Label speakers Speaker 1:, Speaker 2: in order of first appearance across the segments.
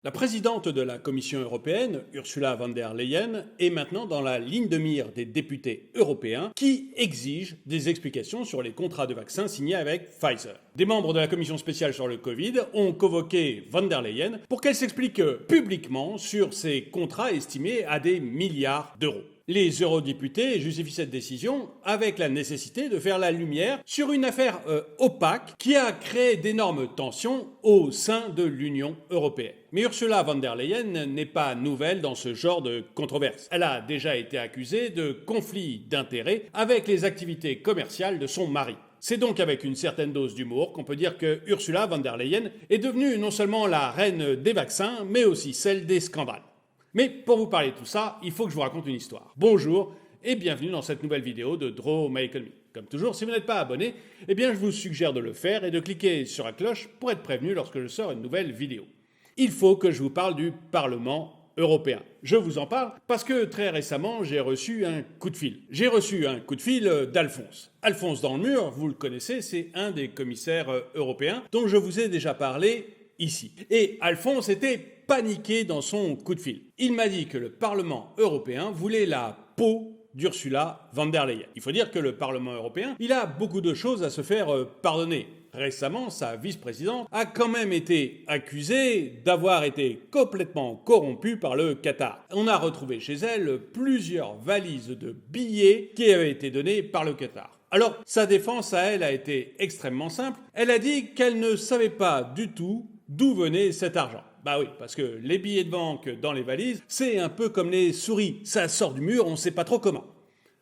Speaker 1: La présidente de la Commission européenne, Ursula von der Leyen, est maintenant dans la ligne de mire des députés européens qui exigent des explications sur les contrats de vaccins signés avec Pfizer. Des membres de la commission spéciale sur le Covid ont convoqué von der Leyen pour qu'elle s'explique publiquement sur ces contrats estimés à des milliards d'euros. Les eurodéputés justifient cette décision avec la nécessité de faire la lumière sur une affaire opaque qui a créé d'énormes tensions au sein de l'Union européenne. Mais Ursula von der Leyen n'est pas nouvelle dans ce genre de controverse. Elle a déjà été accusée de conflit d'intérêts avec les activités commerciales de son mari. C'est donc avec une certaine dose d'humour qu'on peut dire que Ursula von der Leyen est devenue non seulement la reine des vaccins, mais aussi celle des scandales. Mais pour vous parler de tout ça, il faut que je vous raconte une histoire. Bonjour et bienvenue dans cette nouvelle vidéo de Draw My Economy. Comme toujours, si vous n'êtes pas abonné, je vous suggère de le faire et de cliquer sur la cloche pour être prévenu lorsque je sors une nouvelle vidéo. Il faut que je vous parle du Parlement européen. Je vous en parle parce que très récemment, j'ai reçu un coup de fil. J'ai reçu un coup de fil d'Alphonse. Alphonse dans le mur, vous le connaissez, c'est un des commissaires européens dont je vous ai déjà parlé ici. Et Alphonse était paniqué dans son coup de fil. Il m'a dit que le Parlement européen voulait la peau d'Ursula von der Leyen. Il faut dire que le Parlement européen, il a beaucoup de choses à se faire pardonner. Récemment, sa vice-présidente a quand même été accusée d'avoir été complètement corrompue par le Qatar. On a retrouvé chez elle plusieurs valises de billets qui avaient été donnés par le Qatar. Alors, sa défense à elle a été extrêmement simple. Elle a dit qu'elle ne savait pas du tout d'où venait cet argent. Bah oui, parce que les billets de banque dans les valises, c'est un peu comme les souris. Ça sort du mur, on ne sait pas trop comment.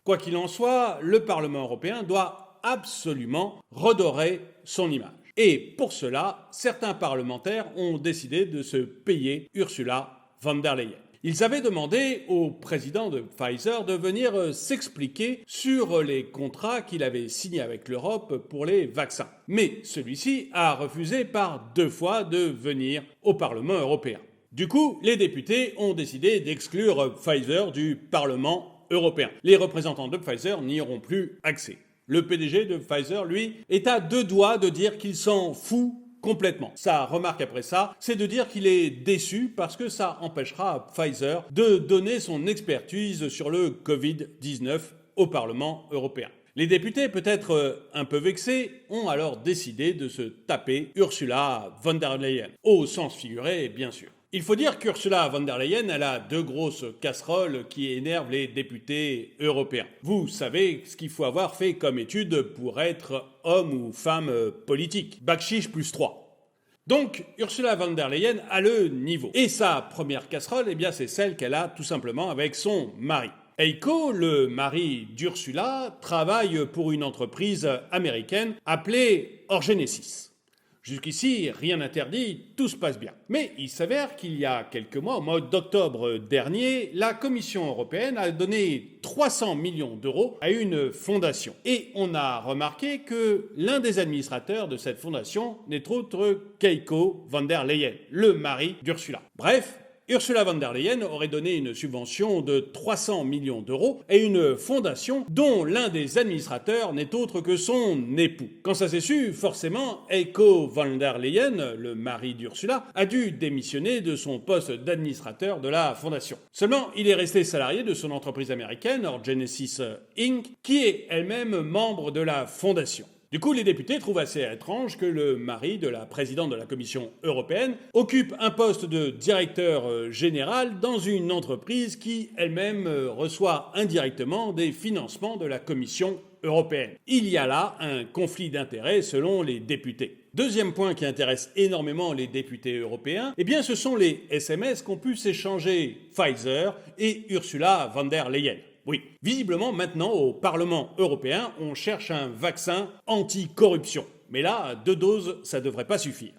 Speaker 1: Quoi qu'il en soit, le Parlement européen doit absolument redorer son image. Et pour cela, certains parlementaires ont décidé de se payer Ursula von der Leyen. Ils avaient demandé au président de Pfizer de venir s'expliquer sur les contrats qu'il avait signés avec l'Europe pour les vaccins. Mais celui-ci a refusé par 2 fois de venir au Parlement européen. Du coup, les députés ont décidé d'exclure Pfizer du Parlement européen. Les représentants de Pfizer n'y auront plus accès. Le PDG de Pfizer, lui, est à 2 doigts de dire qu'il s'en fout complètement. Sa remarque après ça, c'est de dire qu'il est déçu parce que ça empêchera Pfizer de donner son expertise sur le Covid-19 au Parlement européen. Les députés, peut-être un peu vexés, ont alors décidé de se taper Ursula von der Leyen, au sens figuré bien sûr. Il faut dire qu'Ursula von der Leyen, elle a 2 grosses casseroles qui énervent les députés européens. Vous savez ce qu'il faut avoir fait comme étude pour être homme ou femme politique. Bac chiche plus 3. Donc, Ursula von der Leyen a le niveau. Et sa première casserole, c'est celle qu'elle a tout simplement avec son mari. Heiko, le mari d'Ursula, travaille pour une entreprise américaine appelée Orgenesis. Jusqu'ici, rien n'interdit, tout se passe bien. Mais il s'avère qu'il y a quelques mois, au mois d'octobre dernier, la Commission européenne a donné 300 millions d'euros à une fondation. Et on a remarqué que l'un des administrateurs de cette fondation n'est autre qu'Heiko von der Leyen, le mari d'Ursula. Bref, Ursula von der Leyen aurait donné une subvention de 300 millions d'euros à une fondation dont l'un des administrateurs n'est autre que son époux. Quand ça s'est su, forcément, Heiko von der Leyen, le mari d'Ursula, a dû démissionner de son poste d'administrateur de la fondation. Seulement, il est resté salarié de son entreprise américaine, Orgenesis Inc., qui est elle-même membre de la fondation. Du coup, les députés trouvent assez étrange que le mari de la présidente de la Commission européenne occupe un poste de directeur général dans une entreprise qui elle-même reçoit indirectement des financements de la Commission européenne. Il y a là un conflit d'intérêts selon les députés. Deuxième point qui intéresse énormément les députés européens, ce sont les SMS qu'ont pu s'échanger Pfizer et Ursula von der Leyen. Oui, visiblement maintenant au Parlement européen, on cherche un vaccin anti-corruption. Mais là, 2 doses, ça ne devrait pas suffire.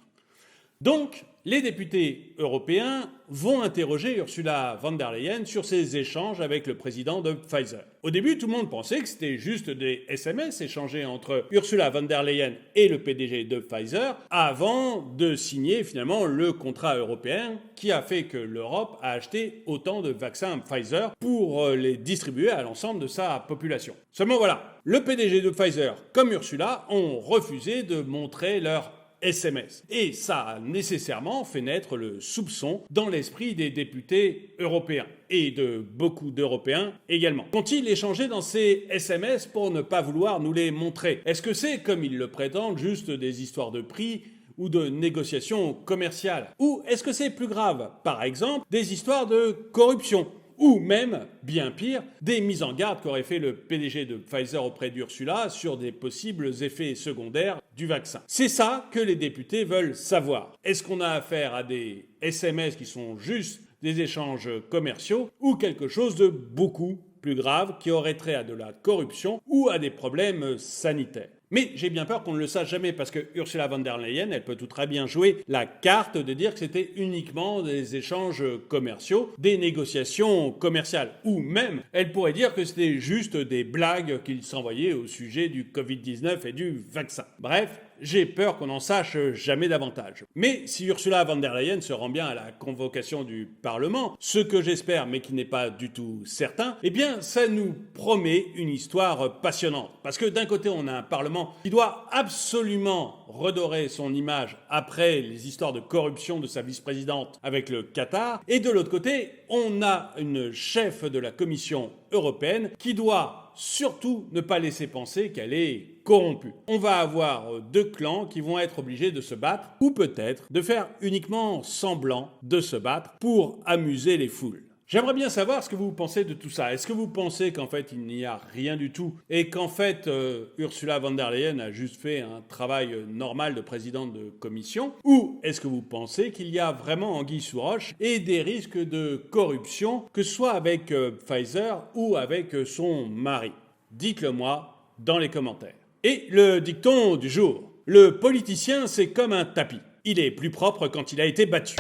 Speaker 1: Donc, les députés européens vont interroger Ursula von der Leyen sur ses échanges avec le président de Pfizer. Au début, tout le monde pensait que c'était juste des SMS échangés entre Ursula von der Leyen et le PDG de Pfizer avant de signer finalement le contrat européen qui a fait que l'Europe a acheté autant de vaccins Pfizer pour les distribuer à l'ensemble de sa population. Seulement voilà, le PDG de Pfizer comme Ursula ont refusé de montrer leur SMS. Et ça a nécessairement fait naître le soupçon dans l'esprit des députés européens, et de beaucoup d'Européens également. Qu'ont-ils échangé dans ces SMS pour ne pas vouloir nous les montrer? Est-ce que c'est, comme ils le prétendent, juste des histoires de prix ou de négociations commerciales? Ou est-ce que c'est plus grave, par exemple, des histoires de corruption? Ou même, bien pire, des mises en garde qu'aurait fait le PDG de Pfizer auprès d'Ursula sur des possibles effets secondaires du vaccin. C'est ça que les députés veulent savoir. Est-ce qu'on a affaire à des SMS qui sont juste des échanges commerciaux ou quelque chose de beaucoup plus grave qui aurait trait à de la corruption ou à des problèmes sanitaires? Mais j'ai bien peur qu'on ne le sache jamais parce que Ursula von der Leyen, elle peut tout très bien jouer la carte de dire que c'était uniquement des échanges commerciaux, des négociations commerciales. Ou même, elle pourrait dire que c'était juste des blagues qu'il s'envoyait au sujet du Covid-19 et du vaccin. Bref, j'ai peur qu'on n'en sache jamais davantage. Mais si Ursula von der Leyen se rend bien à la convocation du Parlement, ce que j'espère mais qui n'est pas du tout certain, eh bien ça nous promet une histoire passionnante. Parce que d'un côté on a un Parlement qui doit absolument redorer son image après les histoires de corruption de sa vice-présidente avec le Qatar, et de l'autre côté on a une chef de la Commission européenne qui doit surtout ne pas laisser penser qu'elle est corrompue. On va avoir deux clans qui vont être obligés de se battre, ou peut-être de faire uniquement semblant de se battre pour amuser les foules. J'aimerais bien savoir ce que vous pensez de tout ça. Est-ce que vous pensez qu'en fait il n'y a rien du tout et qu'en fait Ursula von der Leyen a juste fait un travail normal de présidente de commission? Ou est-ce que vous pensez qu'il y a vraiment anguille sous roche et des risques de corruption, que ce soit avec Pfizer ou avec son mari? Dites-le moi dans les commentaires. Et le dicton du jour: le politicien c'est comme un tapis. Il est plus propre quand il a été battu.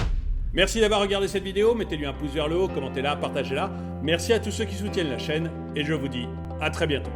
Speaker 1: Merci d'avoir regardé cette vidéo, mettez-lui un pouce vers le haut, commentez-la, partagez-la. Merci à tous ceux qui soutiennent la chaîne et je vous dis à très bientôt.